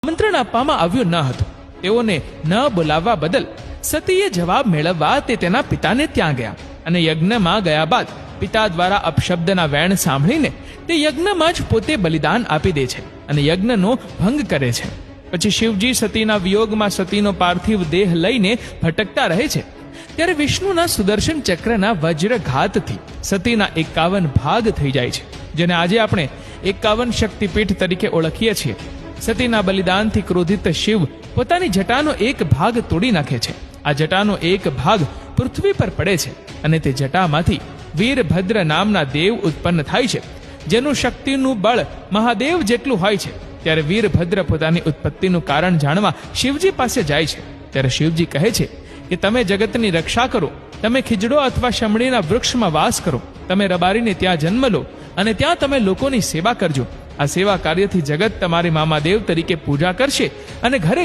આમંત્રણ આપવામાં આવ્યું ન હતું. તેઓને ન બોલાવવા બદલ સતીએ જવાબ મેળવવા તે તેના પિતાને ત્યાં ગયા અને યજ્ઞમાં ગયા બાદ પિતા દ્વારા અપશબ્દના વેણ સાંભળીને તે યજ્ઞમાં જ પોતે બલિદાન આપી દે છે અને યજ્ઞનો ભંગ કરે છે. પછી શિવજી સતીના વિયોગમાં સતીનો પાર્થિવ દેહ લઈને ભટકતા રહે છે. ત્યારે વિષ્ણુના સુદર્શન ચક્રના વજ્રઘાતથી સતીના 51 ભાગ થઈ જાય છે, જેને આજે આપણે 51 શક્તિપીઠ તરીકે ઓળખીએ છીએ. સતીના બલિદાનથી ક્રોધિત શિવ પોતાની જટાનો એક ભાગ તોડી નાખે છે. આ જટાનો એક ભાગ પૃથ્વી પર પડે છે અને તે જટામાંથી વીરભદ્ર નામના દેવ ઉત્પન્ન થાય છે, જેનું શક્તિનું બળ મહાદેવ જેટલું હોય છે. ત્યારે વીરભદ્ર પોતાની ઉત્પત્તિનું કારણ જાણવા શિવજી પાસે જાય છે. ત્યારે શિવજી કહે છે કે તમે જગતની રક્ષા કરો, તમે ખીજડો અથવા શમડીના વૃક્ષમાં વાસ કરો, તમે રબારીને ત્યાં જન્મ લો અને ત્યાં તમે લોકોની સેવા કરજો. આ સેવા કાર્યથી જગત તમારી મામાદેવ તરીકે પૂજા કરશે અને ઘરે